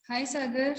Hi Sagar.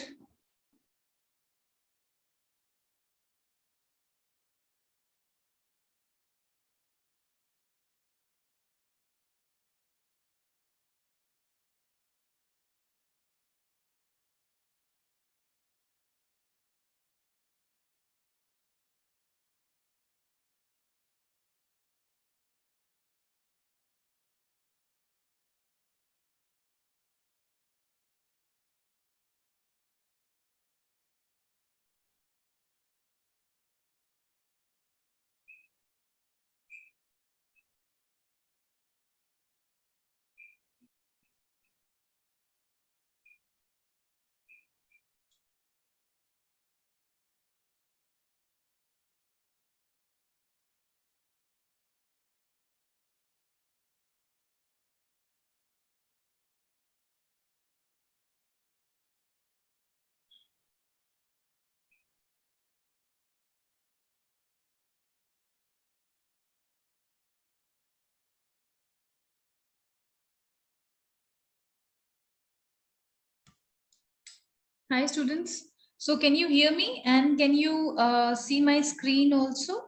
Hi students. So can you hear me and can you see my screen also?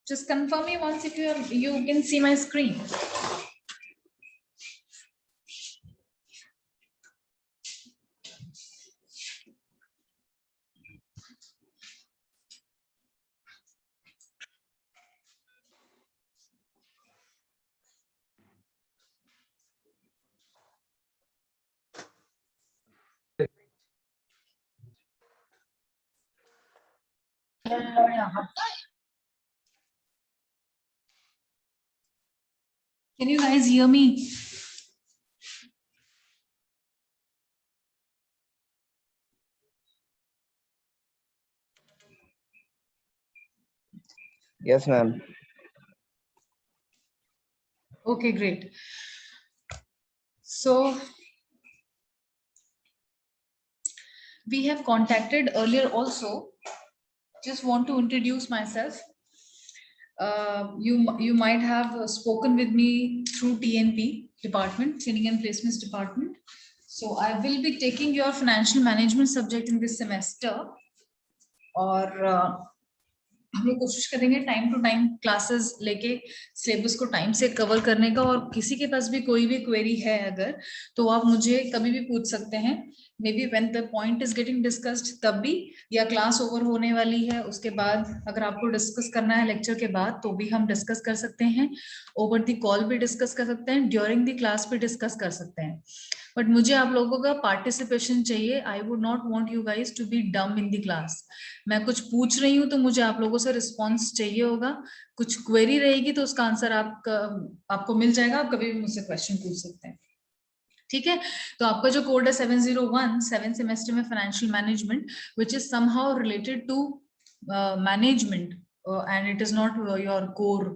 Just confirm me once if you can see my screen. Can you guys hear me? Yes, ma'am. Okay, great. So we have contacted earlier also. Just want to introduce myself. You might have spoken with me through TNP department, Training and Placements department. So I will be taking your financial management subject in this semester. और हम लोग कोशिश करेंगे time to time classes लेके syllabus को time से cover करने का। और किसी के पास भी कोई भी क्वेरी है अगर, तो आप मुझे कभी भी पूछ सकते हैं। May be when the point is getting discussed तब भी, या क्लास ओवर होने वाली है उसके बाद अगर आपको डिस्कस करना है लेक्चर के बाद तो भी हम डिस्कस कर सकते हैं। ओवर द कॉल भी डिस्कस कर सकते हैं, ड्यूरिंग द क्लास भी डिस्कस कर सकते हैं। बट मुझे आप लोगों का पार्टिसिपेशन चाहिए। I would not want you guys to be dumb in the class. मैं कुछ पूछ रही हूँ तो मुझे आप लोगों से रिस्पॉन्स चाहिए होगा। कुछ क्वेरी रहेगी तो उसका आंसर आपको मिल जाएगा। आप कभी भी मुझसे क्वेश्चन पूछ सकते हैं, ठीक है। तो आपका जो कोड है 701, 7 सेमेस्टर में financial management, which is somehow related to management, and it is not your core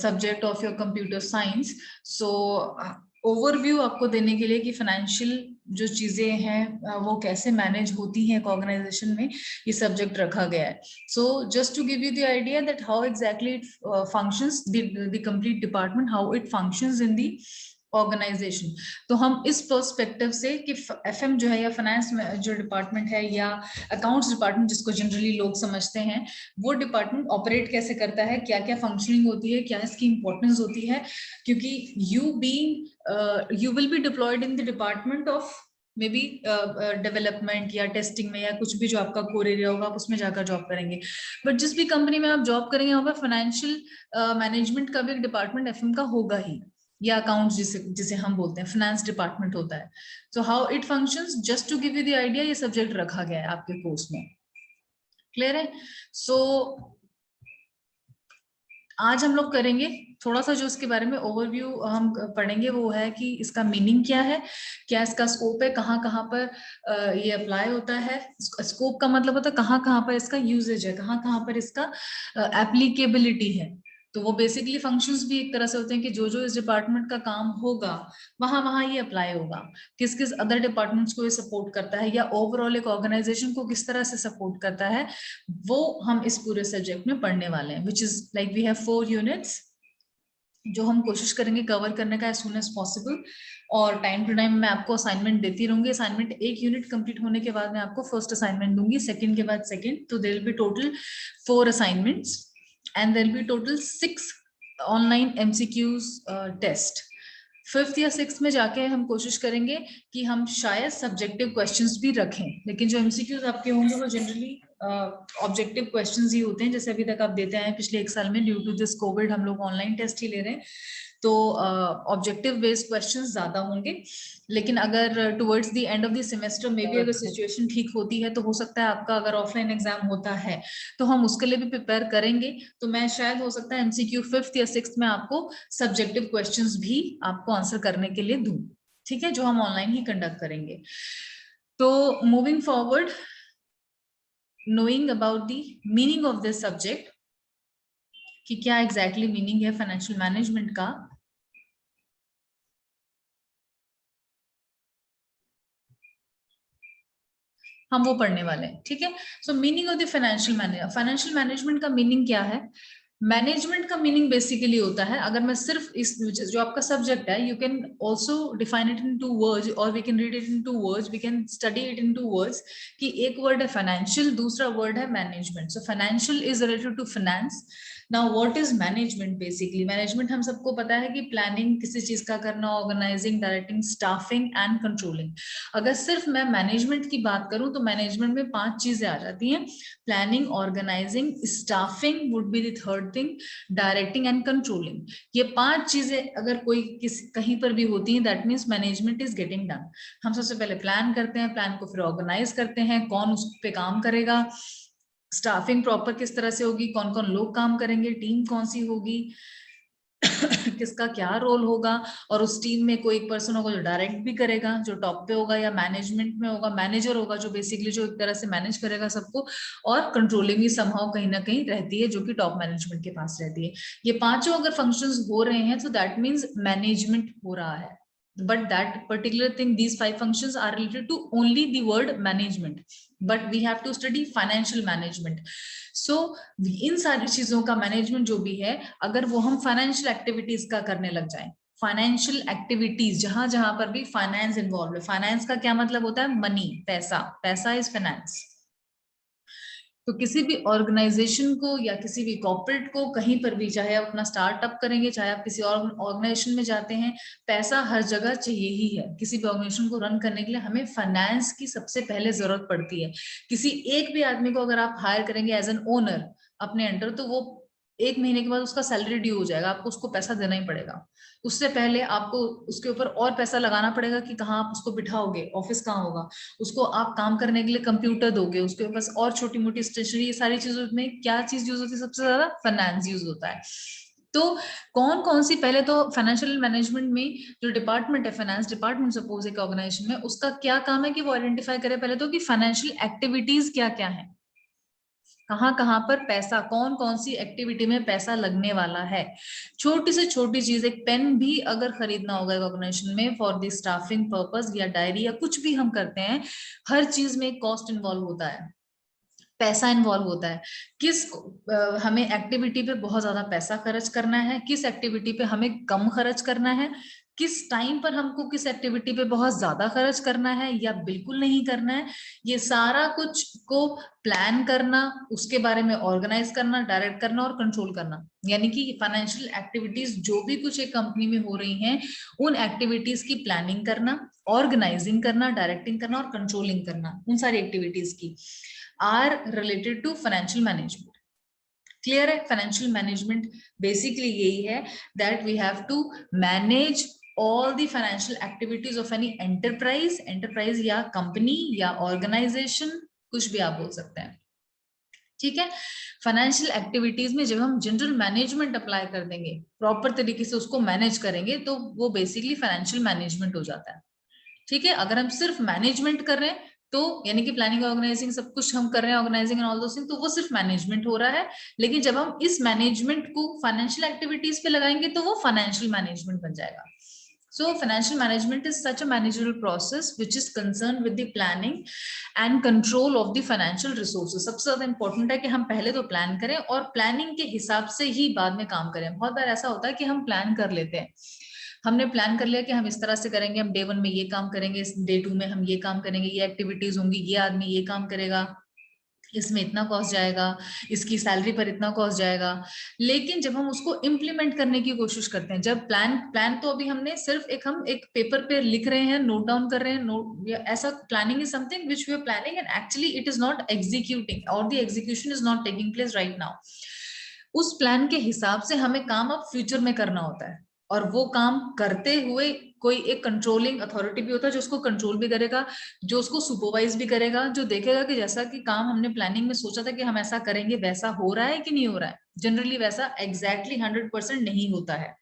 subject of your computer science. So overview आपको देने के लिए कि फाइनेंशियल जो चीजें हैं वो कैसे मैनेज होती हैं एक ऑर्गेनाइजेशन में, ये सब्जेक्ट रखा गया है। So just to give you the idea that how exactly it functions, the complete department, how it functions in the organisation. तो हम इस पर्सपेक्टिव से कि एफएम जो है या फाइनेंस में जो डिपार्टमेंट है या अकाउंट्स डिपार्टमेंट जिसको जनरली लोग समझते हैं, वो डिपार्टमेंट ऑपरेट कैसे करता है, क्या क्या फंक्शनिंग होती है, क्या इसकी इंपॉर्टेंस होती है। क्योंकि you will be diploid in the department of may be development या टेस्टिंग में या कुछ भी जो आपका कोर एरिया होगा, आप उसमें जाकर जॉब करेंगे। बट जिस भी कंपनी में आप जॉब करेंगे वहां पर फाइनेंशियल मैनेजमेंट का भी एक डिपार्टमेंट एफएम का होगा ही, या अकाउंट्स जिसे हम बोलते हैं, फाइनेंस डिपार्टमेंट होता है। So how it functions, just to give you the idea, ये सब्जेक्ट रखा गया है आपके कोर्स में। क्लियर है? सो आज हम लोग करेंगे थोड़ा सा जो इसके बारे में ओवरव्यू हम पढ़ेंगे, वो है कि इसका मीनिंग क्या है, क्या इसका स्कोप है, कहाँ कहाँ पर ये अप्लाई होता है। स्कोप का मतलब होता है कहाँ कहाँ पर इसका यूजेज है, कहाँ कहाँ पर इसका एप्लीकेबिलिटी है। तो वो बेसिकली फंक्शंस भी एक तरह से होते हैं कि जो जो इस डिपार्टमेंट का काम होगा वहां वहां ये अप्लाई होगा। किस किस अदर डिपार्टमेंट्स को ये सपोर्ट करता है या ओवरऑल एक ऑर्गेनाइजेशन को किस तरह से सपोर्ट करता है, वो हम इस पूरे सब्जेक्ट में पढ़ने वाले हैं। Which is like we have 4 units जो हम कोशिश करेंगे कवर करने का एज सुन एज पॉसिबल। और टाइम टू टाइम मैं आपको असाइनमेंट देती रहूंगी। असाइनमेंट एक यूनिट कंप्लीट होने के बाद मैं आपको फर्स्ट असाइनमेंट दूंगी, सेकंड के बाद सेकंड, तो there will be total 4 assignments and there will be total 6 online MCQs test. Fifth या सिक्स में जाके हम कोशिश करेंगे कि हम शायद सब्जेक्टिव क्वेश्चंस भी रखें, लेकिन जो एमसीक्यूज आपके होंगे वो जनरली ऑब्जेक्टिव क्वेश्चंस ही होते हैं, जैसे अभी तक आप देते हैं पिछले 1 साल में। ड्यू टू दिस कोविड हम लोग ऑनलाइन टेस्ट ही ले रहे हैं, तो ऑब्जेक्टिव बेस्ड क्वेश्चंस ज्यादा होंगे। लेकिन अगर towards the end of the semester में भी अगर सिचुएशन ठीक होती है तो हो सकता है आपका अगर ऑफलाइन एग्जाम होता है तो हम उसके लिए भी प्रिपेयर करेंगे। तो मैं शायद हो सकता है एमसीक्यू फिफ्थ या सिक्स्थ में आपको सब्जेक्टिव क्वेश्चंस भी आपको आंसर करने के लिए दूं, ठीक है, जो हम ऑनलाइन ही कंडक्ट करेंगे। तो moving forward, knowing about the meaning of this subject, कि क्या एग्जैक्टली मीनिंग है फाइनेंशियल मैनेजमेंट का, हम वो पढ़ने वाले हैं, ठीक है। सो meaning of the financial management का मीनिंग क्या है? मैनेजमेंट का मीनिंग बेसिकली होता है, अगर मैं सिर्फ इस जो आपका सब्जेक्ट है, you can also define it in two words और we can read it in two words, we can study it in two words, कि एक वर्ड है फाइनेंशियल, दूसरा वर्ड है management. So financial is related to finance. Now what is management? Basically management हम सबको पता है कि प्लानिंग किसी चीज का करना, organising, directing, staffing and controlling. अगर सिर्फ मैं मैनेजमेंट की बात करूं तो मैनेजमेंट में 5 चीजें आ जाती हैं: planning, organising, staffing would be the third thing, directing and controlling. ये 5 चीजें अगर कोई कहीं पर भी होती हैं, that means management is getting done. हम सबसे पहले प्लान करते हैं, प्लान को फिर ऑर्गेनाइज करते हैं, कौन उस पे काम करेगा, स्टाफिंग प्रॉपर किस तरह से होगी, कौन कौन लोग काम करेंगे, टीम कौन सी होगी, किसका क्या रोल होगा, और उस टीम में कोई एक पर्सन होगा जो डायरेक्ट भी करेगा, जो टॉप पे होगा या मैनेजमेंट में होगा, मैनेजर होगा जो बेसिकली जो एक तरह से मैनेज करेगा सबको, और कंट्रोलिंग भी समहाउ कहीं ना कहीं रहती है जो कि टॉप मैनेजमेंट के पास रहती है। ये पांचों अगर फंक्शंस हो रहे हैं तो दैट मीन्स मैनेजमेंट हो रहा है। But that particular thing, these 5 functions are related to only the word management, but we have to study financial management. So इन सारी चीजों का मैनेजमेंट जो भी है, अगर वो हम फाइनेंशियल एक्टिविटीज का करने लग जाएं, फाइनेंशियल एक्टिविटीज जहां जहां पर भी फाइनेंस इन्वॉल्व है, फाइनेंस का क्या मतलब होता है? मनी, पैसा, पैसा इज फाइनेंस। तो किसी भी ऑर्गेनाइजेशन को या किसी भी कॉर्पोरेट को कहीं पर भी, चाहे आप अपना स्टार्टअप करेंगे, चाहे आप किसी और ऑर्गेनाइजेशन में जाते हैं, पैसा हर जगह चाहिए ही है। किसी भी ऑर्गेनाइजेशन को रन करने के लिए हमें फाइनेंस की सबसे पहले जरूरत पड़ती है। किसी एक भी आदमी को अगर आप हायर करेंगे एज एन ओनर अपने अंडर, तो वो 1 महीने के बाद उसका सैलरी ड्यू हो जाएगा, आपको उसको पैसा देना ही पड़ेगा। उससे पहले आपको उसके ऊपर और पैसा लगाना पड़ेगा कि कहाँ आप उसको बिठाओगे, ऑफिस कहाँ होगा, उसको आप काम करने के लिए कंप्यूटर दोगे, उसके पास और छोटी मोटी स्टेशनरी, ये सारी चीजों में क्या चीज यूज होती है? सबसे ज्यादा फाइनेंस यूज होता है। तो कौन कौन सी, पहले तो फाइनेंशियल मैनेजमेंट में जो डिपार्टमेंट है, फाइनेंस डिपार्टमेंट सपोज एक ऑर्गेनाइजेशन में, उसका क्या काम है कि वो आइडेंटिफाई करे पहले तो कि फाइनेंशियल एक्टिविटीज क्या क्या है, कहाँ कहाँ पर पैसा, कौन कौन सी एक्टिविटी में पैसा लगने वाला है। छोटी से छोटी चीज, एक पेन भी अगर खरीदना होगा ऑर्गेनाइजेशन में फॉर द स्टाफिंग पर्पस, या डायरी या कुछ भी हम करते हैं, हर चीज में कॉस्ट इन्वॉल्व होता है, पैसा इन्वॉल्व होता है। हमें एक्टिविटी पे बहुत ज्यादा पैसा खर्च करना है, किस एक्टिविटी पे हमें कम खर्च करना है, किस टाइम पर हमको किस एक्टिविटी पे बहुत ज्यादा खर्च करना है या बिल्कुल नहीं करना है, ये सारा कुछ को प्लान करना, उसके बारे में ऑर्गेनाइज करना, डायरेक्ट करना और कंट्रोल करना। यानी कि फाइनेंशियल एक्टिविटीज जो भी कुछ एक कंपनी में हो रही हैं, उन एक्टिविटीज की प्लानिंग करना, ऑर्गेनाइजिंग करना, डायरेक्टिंग करना और कंट्रोलिंग करना, उन सारी एक्टिविटीज की are related to financial management. Clear है? Financial management basically यही है that we have to manage all the financial activities of any enterprise या company या organization, कुछ भी आप बोल सकते हैं, ठीक है। फाइनेंशियल एक्टिविटीज में जब हम जनरल मैनेजमेंट अप्लाई कर देंगे, प्रॉपर तरीके से उसको मैनेज करेंगे, तो वो बेसिकली फाइनेंशियल मैनेजमेंट हो जाता है, ठीक है। अगर हम सिर्फ मैनेजमेंट कर रहे हैं तो यानी कि प्लानिंग, ऑर्गेनाइजिंग सब कुछ हम कर रहे हैं, organising and all those things, तो वो सिर्फ मैनेजमेंट हो रहा है। लेकिन जब हम इस मैनेजमेंट को फाइनेंशियल एक्टिविटीज पे लगाएंगे तो वो फाइनेंशियल मैनेजमेंट बन जाएगा। So financial management is such a managerial process which is concerned with the planning and control of the financial resources. सबसे ज्यादा इंपॉर्टेंट है कि हम पहले तो प्लान करें और प्लानिंग के हिसाब से ही बाद में काम करें। बहुत बार ऐसा होता है कि हम प्लान कर लेते हैं हमने प्लान कर लिया कि हम इस तरह से करेंगे, हम डे 1 में ये काम करेंगे, डे 2 में हम ये काम करेंगे, ये एक्टिविटीज होंगी, ये आदमी ये काम करेगा, इसमें इतना कॉस्ट जाएगा, इसकी सैलरी पर इतना कॉस्ट जाएगा। लेकिन जब हम उसको इम्प्लीमेंट करने की कोशिश करते हैं, जब प्लान तो अभी हमने सिर्फ हम एक पेपर पे लिख रहे हैं, नोट डाउन कर रहे हैं, नोट ऐसा planning is something which we are planning and actually it is not executing और the execution is not taking place right now. उस प्लान के हिसाब से हमें काम अब फ्यूचर में करना होता है, और वो काम करते हुए कोई एक कंट्रोलिंग अथॉरिटी भी होता है जो उसको कंट्रोल भी करेगा, जो उसको सुपरवाइज भी करेगा, जो देखेगा कि जैसा कि काम हमने प्लानिंग में सोचा था कि हम ऐसा करेंगे वैसा हो रहा है कि नहीं हो रहा है। जनरली वैसा एग्जैक्टली 100% नहीं होता है।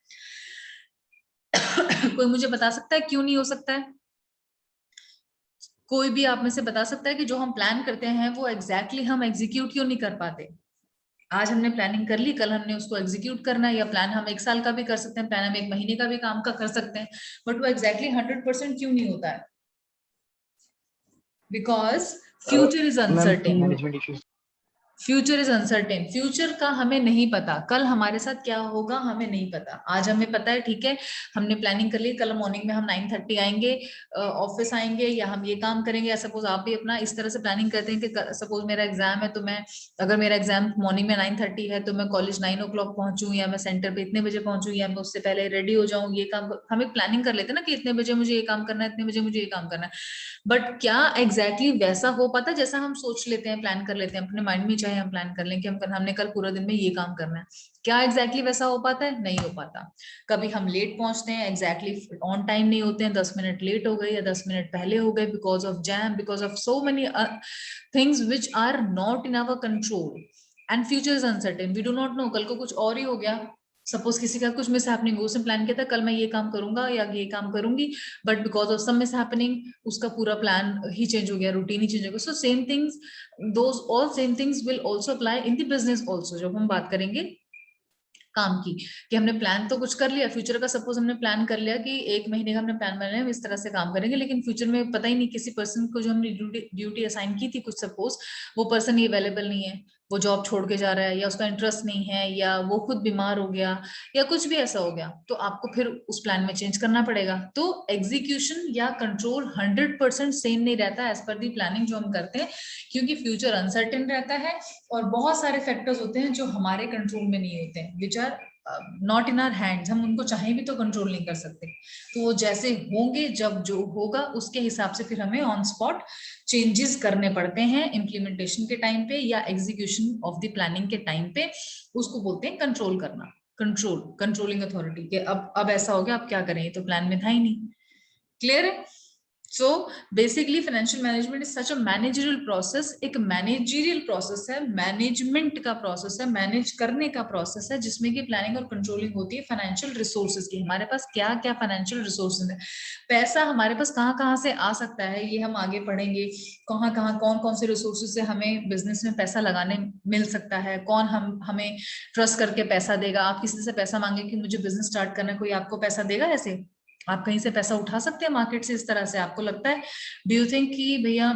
कोई मुझे बता सकता है क्यों नहीं हो सकता है? कोई भी आप में से बता सकता है कि जो हम प्लान करते हैं वो एग्जैक्टली हम एग्जीक्यूट क्यों नहीं कर पाते? आज हमने प्लानिंग कर ली, कल हमने उसको एग्जीक्यूट करना है, या प्लान हम 1 साल का भी कर सकते हैं, प्लान हम 1 महीने का भी काम का कर सकते हैं, बट वो एग्जैक्टली 100% क्यों नहीं होता है? Because future is uncertain. Management issues. Future is uncertain, future का हमें नहीं पता, कल हमारे साथ क्या होगा हमें नहीं पता। आज हमें पता है ठीक है, हमने प्लानिंग कर ली, कल मॉर्निंग में हम 9:30 आएंगे, ऑफिस आएंगे, या हम ये काम करेंगे, या सपोज आप भी अपना इस तरह से प्लानिंग करते हैं कि सपोज मेरा एग्जाम है, तो मैं अगर मेरा एग्जाम मॉर्निंग में 9:30 है तो मैं कॉलेज 9 o'clock पहुंचूं, या मैं सेंटर पे इतने बजे पहुंचूं, या मैं उससे पहले रेडी हो जाऊं। ये काम हम एक प्लानिंग कर लेते हैं ना कि इतने बजे मुझे ये काम करना है, इतने बजे मुझे ये काम करना है, बट क्या एग्जैक्टली वैसा हो पाता जैसा हम सोच लेते हैं, प्लान कर लेते हैं अपने माइंड में, चाहे हम प्लान कर लें कि हमने कल पूरा दिन में ये काम करना है, क्या एग्जैक्टली वैसा हो पाता है? नहीं हो पाता। कभी हम लेट पहुंचते हैं, एग्जैक्टली ऑन टाइम नहीं होते हैं, 10 मिनट लेट हो गए या 10 मिनट पहले हो गए, because of jam, because of so many things which are not in our control. And future is uncertain, we do not know, कल को कुछ और ही हो गया। सपोज किसी का कुछ मिस हैपनिंग, उसने प्लान किया था कल मैं ये काम करूंगा या ये काम करूंगी, but because of some mishappening उसका पूरा प्लान ही चेंज हो गया, रूटीन ही चेंज हो गया। So same things, those all same things will also apply in the business also. जब हम बात करेंगे काम की, कि हमने प्लान तो कुछ कर लिया फ्यूचर का, सपोज हमने प्लान कर लिया कि 1 महीने का हमने प्लान बना लिया, हम इस तरह से काम करेंगे, लेकिन फ्यूचर में पता ही नहीं, किसी पर्सन को जो हमने ड्यूटी असाइन की थी कुछ, सपोज वो पर्सन ये अवेलेबल नहीं है, वो जॉब छोड़ के जा रहा है, या उसका इंटरेस्ट नहीं है, या वो खुद बीमार हो गया, या कुछ भी ऐसा हो गया, तो आपको फिर उस प्लान में चेंज करना पड़ेगा। तो एग्जीक्यूशन या कंट्रोल 100% सेम नहीं रहता एज पर दी प्लानिंग जो हम करते हैं, क्योंकि फ्यूचर अनसर्टेन रहता है, और बहुत सारे फैक्टर्स होते हैं जो हमारे कंट्रोल में नहीं होते हैं, which are not in our hands. हम उनको चाहे भी तो कंट्रोल नहीं कर सकते, तो वो जैसे होंगे, जब जो होगा उसके हिसाब से फिर हमें ऑन स्पॉट चेंजेस करने पड़ते हैं, इम्प्लीमेंटेशन के टाइम पे या एग्जीक्यूशन ऑफ द प्लानिंग के टाइम पे। उसको बोलते हैं कंट्रोल करना, कंट्रोलिंग अथॉरिटी के। अब ऐसा हो गया, अब क्या करें, तो प्लान में था ही नहीं। क्लियर है? So basically financial management is such a managerial process, एक मैनेजरियल प्रोसेस है, मैनेजमेंट का प्रोसेस है, मैनेज करने का प्रोसेस है, जिसमें कि प्लानिंग और कंट्रोलिंग होती है फाइनेंशियल रिसोर्सेज की। हमारे पास क्या क्या फाइनेंशियल रिसोर्सेज है, पैसा हमारे पास कहाँ कहाँ से आ सकता है, ये हम आगे पढ़ेंगे। कहाँ कहाँ कौन कौन से रिसोर्सेज से हमें बिजनेस में पैसा लगाने मिल सकता है, कौन हमें ट्रस्ट करके पैसा देगा। आप किसी से पैसा मांगे कि मुझे बिजनेस स्टार्ट करना है, कोई आपको पैसा देगा? ऐसे आप कहीं से पैसा उठा सकते हैं मार्केट से? इस तरह से आपको लगता है? डू यू थिंक कि भैया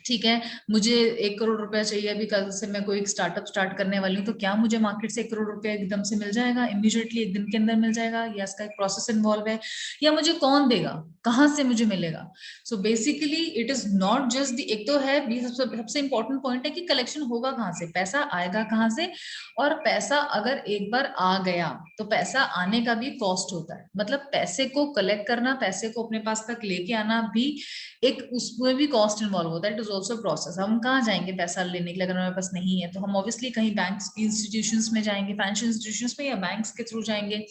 ठीक है, मुझे 1 करोड़ रुपया चाहिए, अभी कल से मैं कोई स्टार्टअप स्टार्ट करने वाली हूँ, तो क्या मुझे मार्केट से 1 करोड़ रुपया एकदम से मिल जाएगा, इमीडिएटली एक दिन के अंदर मिल जाएगा, या इसका एक प्रोसेस इन्वॉल्व है, या मुझे कौन देगा, कहाँ से मुझे मिलेगा? So basically it is not just एक तो है सबसे इंपॉर्टेंट पॉइंट है कि कलेक्शन होगा कहाँ से, पैसा आएगा कहाँ से, और पैसा अगर एक बार आ गया तो पैसा आने का भी कॉस्ट होता है। मतलब पैसे को कलेक्ट करना, पैसे को अपने पास तक लेके आना भी एक, उसमें भी कॉस्ट इन्वॉल्व होता है। It is also process. हम कहाँ जाएंगे पैसा लेने के लिए अगर हमारे पास नहीं है? तो हम ऑब्वियसली कहीं बैंक इंस्टीट्यूशंस में जाएंगे, फाइनेंशियल इंस्टीट्यूशंस में, या बैंक्स के थ्रू जाएंगे,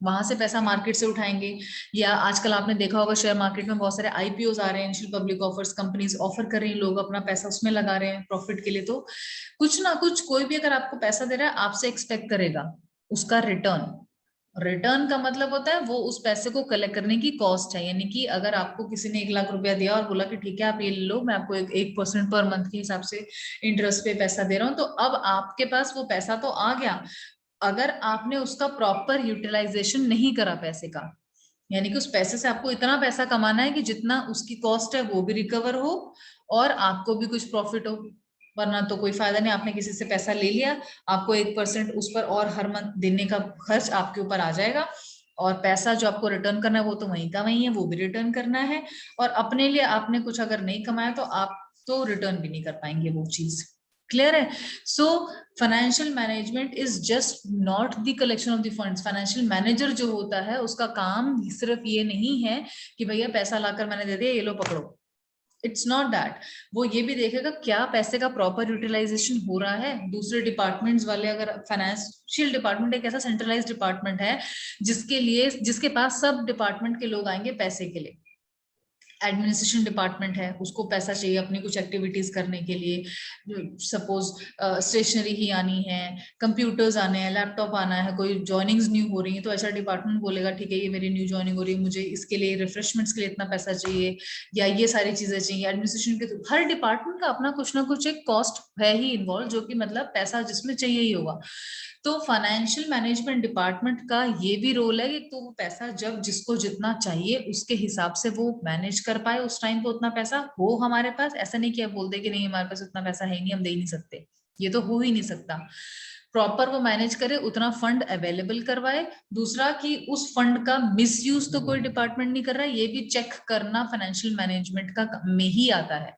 वहां से पैसा मार्केट से उठाएंगे। या आजकल आपने देखा होगा शेयर मार्केट में बहुत सारे आईपीओज आ रहे हैं, initial public offers, companies offer कर रही हैं, लोग अपना पैसा उसमें लगा रहे हैं प्रॉफिट के लिए। तो कुछ ना कुछ, कोई भी अगर आपको पैसा दे रहा है, आपसे एक्सपेक्ट करेगा उसका रिटर्न। रिटर्न का मतलब होता है वो उस पैसे को कलेक्ट करने की कॉस्ट है। यानी कि अगर आपको किसी ने 1 लाख रुपया दिया और बोला कि ठीक है आप ये ले लो, मैं आपको 1% पर मंथ के हिसाब से इंटरेस्ट पे पैसा दे रहा हूँ, तो अब आपके पास वो पैसा तो आ गया, अगर आपने उसका प्रॉपर यूटिलाइजेशन नहीं करा पैसे का, यानी कि उस पैसे से आपको इतना पैसा कमाना है कि जितना उसकी कॉस्ट है वो भी रिकवर हो और आपको भी कुछ प्रॉफिट हो, वरना तो कोई फायदा नहीं। आपने किसी से पैसा ले लिया, आपको 1% उस पर और हर मंथ देने का खर्च आपके ऊपर आ जाएगा, और पैसा जो आपको रिटर्न करना है वो तो वहीं का वहीं है, वो भी रिटर्न करना है। और अपने लिए आपने कुछ अगर नहीं कमाया तो आप तो रिटर्न भी नहीं कर पाएंगे वो चीज। क्लियर है? So financial management is just not the collection of the funds. Financial manager जो होता है उसका काम सिर्फ ये नहीं है कि भैया पैसा लाकर मैंने दे दिया, ये लो पकड़ो। It's not that. वो ये भी देखेगा क्या पैसे का प्रॉपर यूटिलाइजेशन हो रहा है। दूसरे डिपार्टमेंट्स वाले, अगर फाइनेंशियल डिपार्टमेंट एक ऐसा सेंट्रलाइज डिपार्टमेंट है जिसके लिए, जिसके पास सब डिपार्टमेंट के लोग आएंगे पैसे के लिए। एडमिनिस्ट्रेशन डिपार्टमेंट है, उसको पैसा चाहिए अपनी कुछ एक्टिविटीज करने के लिए। सपोज स्टेशनरी ही आनी है, कंप्यूटर्स आने हैं, लैपटॉप आना है, कोई जॉइनिंग्स न्यू हो रही है तो ऐसा डिपार्टमेंट बोलेगा ठीक है ये मेरी न्यू जॉइनिंग हो रही है, मुझे इसके लिए रिफ्रेशमेंट्स के लिए इतना पैसा चाहिए या ये सारी चीजें चाहिए। एडमिनिस्ट्रेशन के हर डिपार्टमेंट का अपना कुछ ना कुछ एक कॉस्ट है ही इन्वॉल्व, जो कि मतलब पैसा जिसमें चाहिए ही होगा। तो फाइनेंशियल मैनेजमेंट डिपार्टमेंट का ये भी रोल है कि तो वो पैसा जब जिसको जितना चाहिए उसके हिसाब से वो मैनेज कर पाए, उस टाइम पे उतना पैसा हो हमारे पास। ऐसा नहीं कि आप बोल दे कि नहीं हमारे पास उतना पैसा है नहीं, हम दे ही नहीं सकते, ये तो हो ही नहीं सकता। प्रॉपर वो मैनेज करे, उतना फंड अवेलेबल करवाए। दूसरा कि उस फंड का मिसयूज तो कोई डिपार्टमेंट नहीं कर रहा है, ये भी चेक करना फाइनेंशियल मैनेजमेंट का में ही आता है।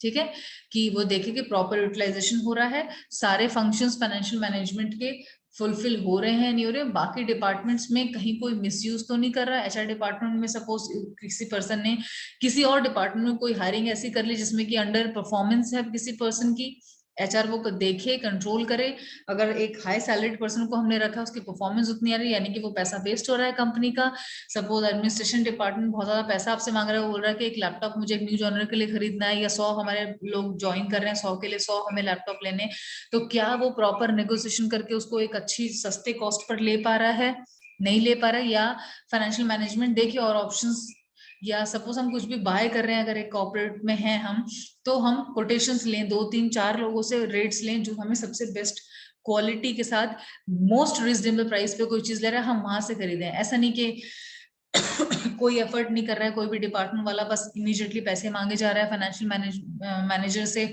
ठीक है, कि वो देखे कि प्रॉपर यूटिलाइजेशन हो रहा है, सारे फंक्शंस फाइनेंशियल मैनेजमेंट के फुलफिल हो रहे हैं नहीं हो रहे, बाकी डिपार्टमेंट्स में कहीं कोई मिसयूज तो नहीं कर रहा है। एचआर डिपार्टमेंट में सपोज किसी पर्सन ने किसी और डिपार्टमेंट में कोई हायरिंग ऐसी कर ली जिसमें कि अंडर परफॉर्मेंस है किसी पर्सन की, एचआर वो देखे, कंट्रोल करे। अगर एक हाई सैलरीड पर्सन को हमने रखा, उसकी परफॉर्मेंस उतनी आ रही है, यानी कि वो पैसा वेस्ट हो रहा है कंपनी का। सपोज एडमिनिस्ट्रेशन डिपार्टमेंट बहुत ज्यादा पैसा आपसे मांग रहा है, बोल रहा है कि एक लैपटॉप मुझे एक न्यू जॉनर के लिए खरीदना है, या 100 हमारे लोग ज्वाइन कर रहे हैं, 100 के लिए 100 हमें लैपटॉप लेने, तो क्या वो प्रॉपर नेगोशिएशन करके उसको एक अच्छी सस्ते कॉस्ट पर ले पा रहा है, नहीं ले पा रहा है। या फाइनेंशियल मैनेजमेंट देखिए और ऑप्शंस, या सपोज हम कुछ भी बाय कर रहे हैं, अगर एक कॉर्पोरेट में हैं हम, तो हम कोटेशंस लें, 2 3 4 लोगों से रेट्स लें जो हमें सबसे बेस्ट क्वालिटी के साथ मोस्ट रिजनेबल प्राइस पे कोई चीज ले रहा है, हम वहां से खरीदें। ऐसा नहीं कि कोई एफर्ट नहीं कर रहा है कोई भी डिपार्टमेंट वाला, बस इमीडिएटली पैसे मांगे जा रहा है फाइनेंशियल मैनेजर से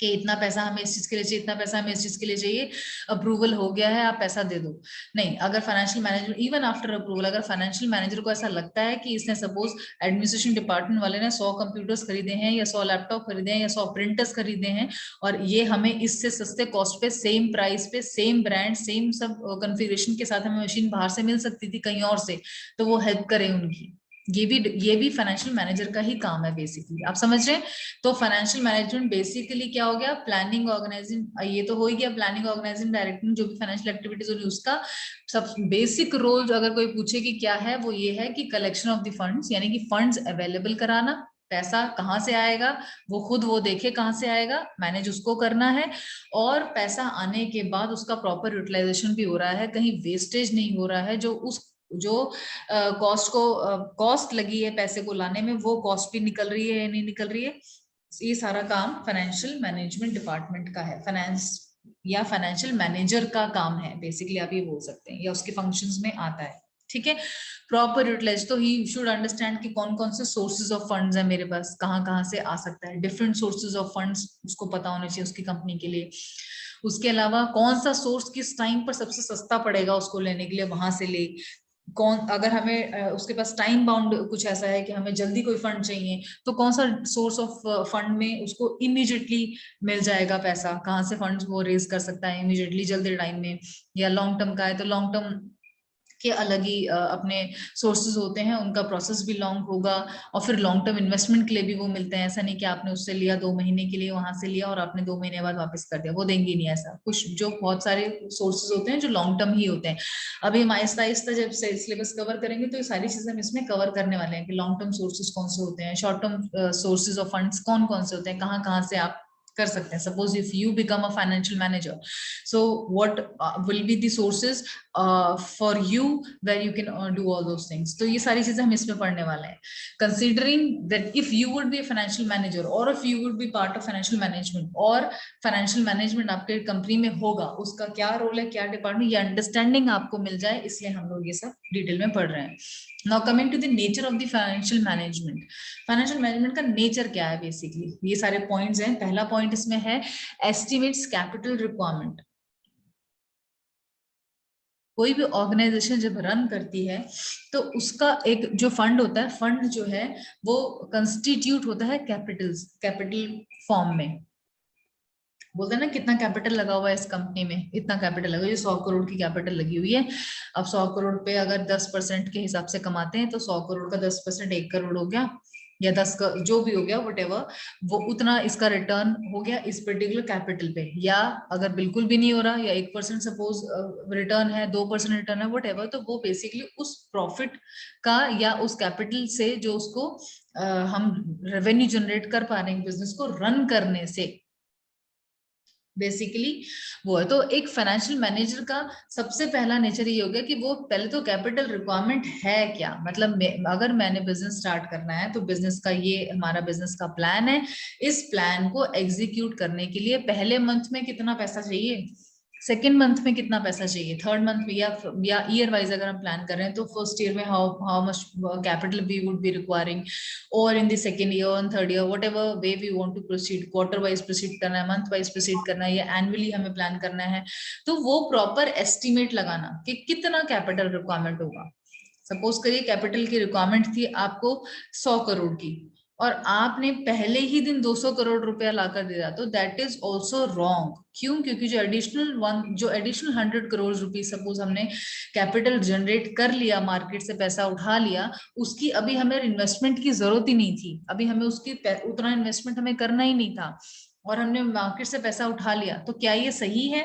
कि इतना पैसा हमें इस चीज के लिए चाहिए, इतना पैसा हमें इस चीज के लिए चाहिए, अप्रूवल हो गया है आप पैसा दे दो। नहीं, अगर financial manager even after approval, अगर फाइनेंशियल मैनेजर को ऐसा लगता है कि इसने सपोज एडमिनिस्ट्रेशन डिपार्टमेंट वाले ने 100 कंप्यूटर्स खरीदे हैं या 100 लैपटॉप खरीदे हैं या 100 प्रिंटर्स खरीदे हैं और ये हमें इससे सस्ते कॉस्ट पे, सेम प्राइस पे, सेम ब्रांड, सेम सब कॉन्फ़िगरेशन के साथ हमें मशीन बाहर से मिल सकती थी कहीं और से, तो वो हेल्प करें उनकी। ये भी फाइनेंशियल मैनेजर का ही काम है बेसिकली, आप समझ रहे हैं? तो फाइनेंशियल मैनेजमेंट बेसिकली क्या हो गया, प्लानिंग, ऑर्गेनाइजिंग, ये तो हो ही गया, प्लानिंग, ऑर्गेनाइजिंग, डायरेक्टिंग जो भी फाइनेंशियल एक्टिविटीज हो रही उसका सब बेसिक रोल जो अगर कोई पूछे कि क्या है, वो ये है कि कलेक्शन ऑफ द फंड्स, यानी कि फंड्स अवेलेबल कराना, पैसा कहाँ से आएगा वो खुद वो देखे कहाँ से आएगा, मैनेज उसको करना है, और पैसा आने के बाद उसका प्रॉपर यूटिलाइजेशन भी हो रहा है, कहीं वेस्टेज नहीं हो रहा है, जो उस जो कॉस्ट लगी है पैसे को लाने में वो कॉस्ट भी निकल रही है या नहीं निकल रही है। ये सारा काम फाइनेंशियल मैनेजमेंट डिपार्टमेंट का है, फाइनेंस या फाइनेंशियल मैनेजर का काम है बेसिकली, आप ये बोल सकते हैं, या उसके फंक्शंस में आता है। ठीक है, प्रॉपर यूटिलाइज, तो ही शुड अंडरस्टैंड कि कौन कौन से सोर्सेज ऑफ फंड्स है मेरे पास, कहाँ कहाँ से आ सकता है, डिफरेंट सोर्सेज ऑफ फंड्स उसको पता होने चाहिए उसकी कंपनी के लिए। उसके अलावा कौन सा सोर्स किस टाइम पर सबसे सस्ता पड़ेगा उसको लेने के लिए, वहां से ले। कौन, अगर हमें उसके पास टाइम बाउंड कुछ ऐसा है कि हमें जल्दी कोई फंड चाहिए, तो कौन सा सोर्स ऑफ फंड में उसको इमीडिएटली मिल जाएगा पैसा, कहाँ से फंड्स वो रेज कर सकता है इमीडिएटली जल्दी टाइम में। या लॉन्ग टर्म का है तो लॉन्ग टर्म के अलग ही अपने सोर्सेज होते हैं, उनका प्रोसेस भी लॉन्ग होगा, और फिर लॉन्ग टर्म इन्वेस्टमेंट के लिए भी वो मिलते हैं। ऐसा नहीं कि आपने उससे लिया 2 महीने के लिए, वहां से लिया और आपने 2 महीने बाद वापस कर दिया, वो देंगे नहीं। ऐसा कुछ जो बहुत सारे सोर्सेज होते हैं जो लॉन्ग टर्म ही होते हैं। अभी हम आहिस्ता आहिस्ता जब सिलेबस कवर करेंगे तो ये सारी चीजें हम इसमें कवर करने वाले हैं कि लॉन्ग टर्म सोर्सेज कौन से होते हैं, short term sources of funds कौन कौन से होते हैं, कहाँ कहाँ से आप कर सकते हैं। Suppose if you become a financial manager, so what will be the sources for you where you can do all those things. तो ये सारी चीजें हम इसमें पढ़ने वाले हैं। Considering that if you would be a financial manager और if you would be part of financial management, और फाइनेंशियल मैनेजमेंट आपके कंपनी में होगा, उसका क्या रोल है, क्या डिपार्टमेंट, ये अंडरस्टैंडिंग आपको मिल जाए, इसलिए हम लोग ये सब डिटेल में पढ़ रहे हैं। Now coming to the nature of the financial management. Financial management का नेचर क्या है, बेसिकली ये सारे पॉइंट्स हैं। पहला पॉइंट इसमें है एस्टिमेट्स कैपिटल रिक्वायरमेंट। कोई भी ऑर्गेनाइजेशन जब रन करती है तो उसका एक जो फंड होता है, फंड जो है वो कंस्टिट्यूट होता है कैपिटल फॉर्म में। बोलते हैं ना कितना कैपिटल लगा हुआ है इस कंपनी में, इतना कैपिटल लगा, ये 100 करोड़ की कैपिटल लगी हुई है। अब 100 करोड़ पे अगर 10% के हिसाब से कमाते हैं तो 100 करोड़ का 10% 1 करोड़ हो गया, या 10 का जो भी हो गया वटेवर, वो उतना इसका रिटर्न हो गया इस पर्टिकुलर कैपिटल पे। या अगर बिल्कुल भी नहीं हो रहा, या 1% सपोज रिटर्न है, 2% रिटर्न है, वटेवर, तो वो बेसिकली उस प्रॉफिट का या उस कैपिटल से जो उसको हम रेवेन्यू जनरेट कर पा रहे हैं बिजनेस को रन करने से, बेसिकली वो है। तो एक फाइनेंशियल मैनेजर का सबसे पहला नेचर ये हो गया कि वो पहले तो कैपिटल रिक्वायरमेंट है क्या, मतलब अगर मैंने बिजनेस स्टार्ट करना है तो बिजनेस का ये हमारा बिजनेस का प्लान है, इस प्लान को एग्जीक्यूट करने के लिए पहले मंथ में कितना पैसा चाहिए, सेकेंड मंथ में कितना पैसा चाहिए, थर्ड मंथ में, या ईयर वाइज अगर हम प्लान कर रहे हैं तो फर्स्ट ईयर में how much capital we would be requiring, और in the second year and third year, whatever way we want to proceed, quarter wise proceed करना है, मंथ वाइज प्रोसीड करना है, या एनुअली हमें प्लान करना है, तो वो प्रॉपर एस्टिमेट लगाना कि कितना कैपिटल रिक्वायरमेंट होगा। सपोज करिए कैपिटल की रिक्वायरमेंट थी आपको 100 करोड़ की, और आपने पहले ही दिन 200 करोड़ रुपया लाकर दिया, तो दैट इज ऑल्सो रॉन्ग। क्यों? क्योंकि जो एडिशनल 100 करोड़ रुपीज सपोज हमने कैपिटल जनरेट कर लिया, मार्केट से पैसा उठा लिया, उसकी अभी हमें इन्वेस्टमेंट की जरूरत ही नहीं थी, अभी हमें उसकी उतना इन्वेस्टमेंट हमें करना ही नहीं था, और हमने मार्केट से पैसा उठा लिया, तो क्या ये सही है?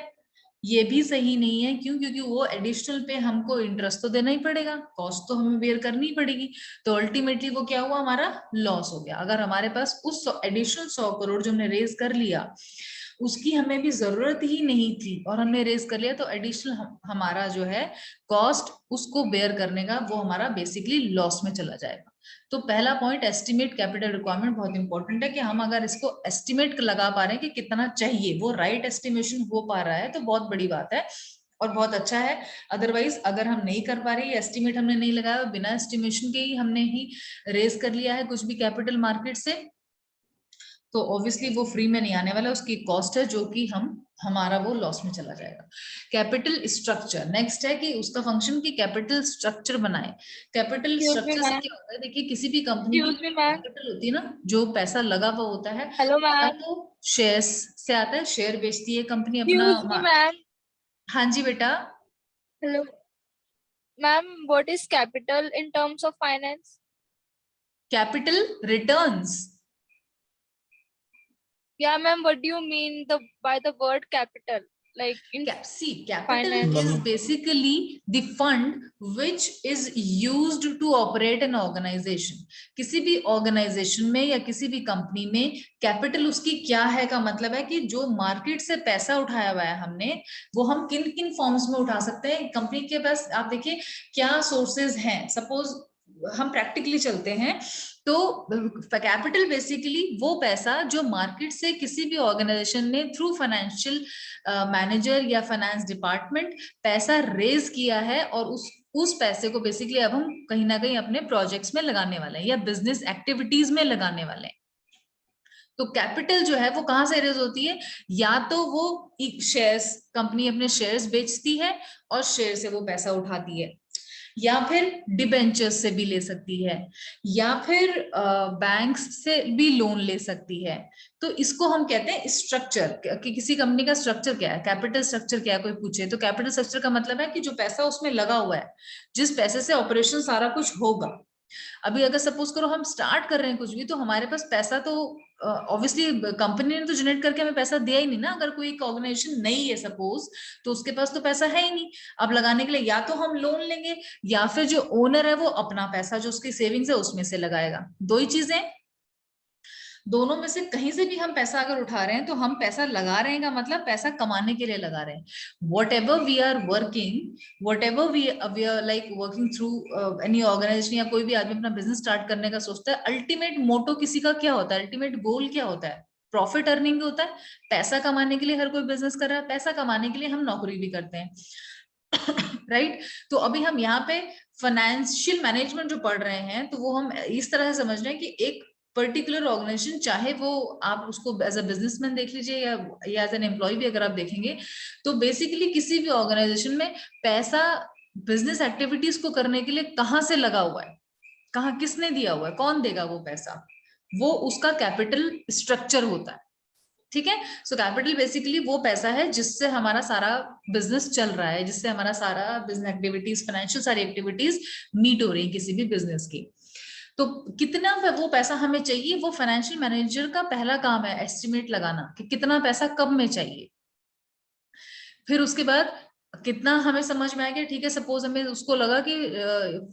ये भी सही नहीं है। क्यों? क्योंकि वो एडिशनल पे हमको इंटरेस्ट तो देना ही पड़ेगा, कॉस्ट तो हमें बेयर करनी पड़ेगी, तो अल्टीमेटली वो क्या हुआ, हमारा लॉस हो गया। अगर हमारे पास उस एडिशनल 100 करोड़ जो हमने रेज कर लिया उसकी हमें भी जरूरत ही नहीं थी और हमने रेज कर लिया, तो एडिशनल हमारा जो है कॉस्ट उसको बेयर करने का वो हमारा बेसिकली लॉस में चला जाएगा। तो पहला पॉइंट एस्टिमेट कैपिटल रिक्वायरमेंट बहुत इंपॉर्टेंट है, कि हम अगर इसको एस्टिमेट लगा पा रहे हैं कि कितना चाहिए, वो राइट एस्टिमेशन हो पा रहा है तो बहुत बड़ी बात है और बहुत अच्छा है। अदरवाइज अगर हम नहीं कर पा रहे, एस्टिमेट हमने नहीं लगाया, बिना एस्टिमेशन के ही हमने ही रेज कर लिया है कुछ भी कैपिटल मार्केट से, तो ऑब्वियसली वो फ्री में नहीं आने वाला, उसकी कॉस्ट है जो कि हमारा वो लॉस में चला जाएगा। कैपिटल स्ट्रक्चर नेक्स्ट है कि उसका फंक्शन की कैपिटल स्ट्रक्चर बनाए। कैपिटल Excuse me, स्ट्रक्चर से ma'am. क्या होता है, देखिए किसी भी कंपनी की Excuse me, ma'am. कैपिटल होती है ना, जो पैसा लगा हुआ होता है, Hello, या ma'am. तो शेयर्स से आता है, शेयर बेचती है कंपनी अपना। Excuse me, ma'am. हाँ जी बेटा। Hello, ma'am. What is capital in terms of finance? Capital returns. Yeah, ma'am. What do you mean by the word capital? Like in Capital finance? is basically the fund which is used to operate an organization. किसी भी organisation में या किसी भी company में capital उसकी क्या है का मतलब है कि जो मार्केट से पैसा उठाया हुआ है हमने, वो हम किन किन फॉर्म्स में उठा सकते हैं। कंपनी के पास आप देखिए क्या सोर्सेज हैं, सपोज हम प्रैक्टिकली चलते हैं, तो कैपिटल बेसिकली वो पैसा जो मार्केट से किसी भी ऑर्गेनाइजेशन ने थ्रू फाइनेंशियल मैनेजर या फाइनेंस डिपार्टमेंट पैसा रेज किया है, और उस पैसे को बेसिकली अब हम कहीं ना कहीं अपने प्रोजेक्ट्स में लगाने वाले हैं या बिजनेस एक्टिविटीज में लगाने वाले हैं। तो कैपिटल जो है वो कहां से रेज होती है, या तो वो शेयर्स, कंपनी अपने शेयर्स बेचती है और शेयर से वो पैसा उठाती है, या फिर डिबेंचर्स से भी ले सकती है, या फिर बैंक्स से भी लोन ले सकती है। तो इसको हम कहते हैं स्ट्रक्चर, कि किसी कंपनी का स्ट्रक्चर क्या है, कैपिटल स्ट्रक्चर क्या है कोई पूछे, तो कैपिटल स्ट्रक्चर का मतलब है कि जो पैसा उसमें लगा हुआ है, जिस पैसे से ऑपरेशन सारा कुछ होगा। अभी अगर सपोज करो हम स्टार्ट कर रहे हैं कुछ भी, तो हमारे पास पैसा तो ऑब्वियसली कंपनी ने तो जनरेट करके हमें पैसा दिया ही नहीं ना। अगर कोई एक ऑर्गेनाइजेशन नहीं है सपोज, तो उसके पास तो पैसा है ही नहीं अब लगाने के लिए, या तो हम लोन लेंगे या फिर जो ओनर है वो अपना पैसा जो उसकी सेविंग्स है उसमें से लगाएगा। दो ही चीजें, दोनों में से कहीं से भी हम पैसा अगर उठा रहे हैं तो हम पैसा लगा रहे हैं का मतलब पैसा कमाने के लिए लगा रहे हैं। Whatever we are working, whatever we are like working through any organisation, या कोई भी आदमी अपना बिजनेस स्टार्ट करने का सोचता है, अल्टीमेट मोटो किसी का क्या होता है, अल्टीमेट गोल क्या होता है, प्रॉफिट अर्निंग होता है। पैसा कमाने के लिए हर कोई बिजनेस कर रहा है, पैसा कमाने के लिए हम नौकरी भी करते हैं राइट। तो अभी हम यहाँ पे फाइनेंशियल मैनेजमेंट जो पढ़ रहे हैं, तो वो हम इस तरह से समझ रहे हैं कि एक पर्टिकुलर ऑर्गेनाइजेशन, चाहे वो आप उसको एज अ बिजनेसमैन देख लीजिए या एज एन एम्प्लॉय भी अगर आप देखेंगे, तो बेसिकली किसी भी ऑर्गेनाइजेशन में पैसा बिजनेस एक्टिविटीज को करने के लिए कहाँ से लगा हुआ है, कहाँ किसने दिया हुआ है, कौन देगा वो पैसा, वो उसका कैपिटल स्ट्रक्चर होता है। ठीक है, सो कैपिटल बेसिकली वो पैसा है जिससे हमारा सारा बिजनेस चल रहा है, जिससे हमारा सारा बिजनेस एक्टिविटीज, फाइनेंशियल सारी एक्टिविटीज मीट हो रही है किसी भी बिजनेस की। तो कितना वो पैसा हमें चाहिए, वो फाइनेंशियल मैनेजर का पहला काम है, एस्टिमेट लगाना कि कितना पैसा कब में चाहिए। फिर उसके बाद कितना हमें समझ में आ गया, ठीक है, सपोज हमें उसको लगा कि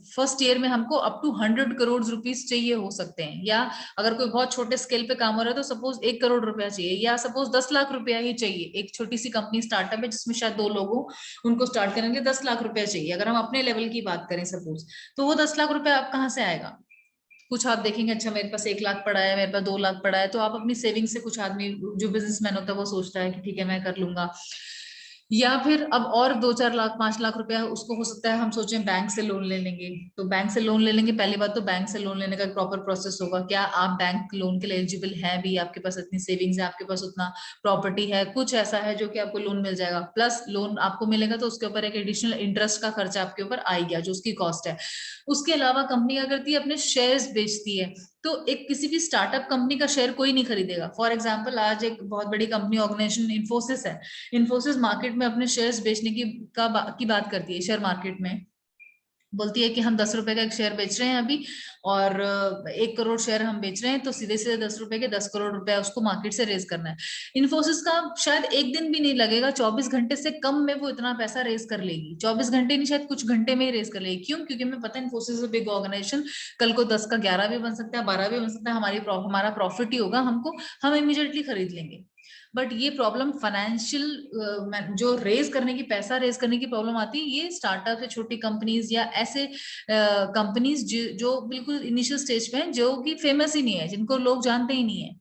फर्स्ट ईयर में हमको अप टू 100 करोड़ रुपीस चाहिए हो सकते हैं, या अगर कोई बहुत छोटे स्केल पे काम हो रहा है तो सपोज 1 करोड़ रुपया चाहिए, या सपोज 10 लाख रुपया ही चाहिए। एक छोटी सी कंपनी स्टार्टअप है जिसमें शायद 2 लोग हो, उनको स्टार्ट करने के लिए 10 लाख रुपया चाहिए, अगर हम अपने लेवल की बात करें सपोज, तो वो 10 लाख रुपया आप कहाँ से आएगा? कुछ आप देखेंगे, अच्छा मेरे पास 1 लाख पड़ा है, मेरे पास 2 लाख पड़ा है, तो आप अपनी सेविंग से, कुछ आदमी जो बिजनेसमैन होता है वो सोचता है कि ठीक है मैं कर लूंगा, या फिर अब और 2-4 लाख 5 लाख रुपया उसको हो सकता है हम सोचें बैंक से लोन ले लेंगे। तो बैंक से लोन ले लेंगे, पहली बात तो बैंक से लोन लेने का प्रॉपर प्रोसेस होगा, क्या आप बैंक लोन के लिए एलिजिबल हैं भी, आपके पास इतनी सेविंग्स है, आपके पास उतना प्रॉपर्टी है, कुछ ऐसा है जो कि आपको लोन मिल जाएगा, प्लस लोन आपको मिलेगा तो उसके ऊपर एक एडिशनल इंटरेस्ट का खर्चा आपके ऊपर आएगा जो उसकी कॉस्ट है। उसके अलावा कंपनी क्या करती है, अपने शेयर्स बेचती है। तो एक किसी भी स्टार्टअप कंपनी का शेयर कोई नहीं खरीदेगा। फॉर एग्जांपल आज एक बहुत बड़ी कंपनी ऑर्गेनाइजेशन इन्फोसिस है, इन्फोसिस मार्केट में अपने शेयर्स बेचने की बात करती है, शेयर मार्केट में बोलती है कि हम 10 रुपए का एक शेयर बेच रहे हैं अभी, और 1 करोड़ शेयर हम बेच रहे हैं, तो सीधे सीधे 10 रुपए के 10 करोड़ रुपया उसको मार्केट से रेज करना है। इन्फोसिस का शायद एक दिन भी नहीं लगेगा, 24 घंटे से कम में वो इतना पैसा रेज कर लेगी, 24 घंटे नहीं, शायद कुछ घंटे में ही रेज कर लेगी। क्यों? क्योंकि हमें पता है इन्फोसिस बिग ऑर्गेनाइजेशन, कल को 10 का 11 भी बन सकता है, 12 भी बन सकता है, हमारा प्रॉफिट ही होगा, हम इमीडिएटली खरीद लेंगे। बट ये प्रॉब्लम फाइनेंशियल जो रेज करने की, पैसा रेज करने की प्रॉब्लम आती है, ये स्टार्टअप से छोटी कंपनीज या ऐसे कंपनीज जो बिल्कुल इनिशियल स्टेज पे हैं, जो कि फेमस ही नहीं है, जिनको लोग जानते ही नहीं है,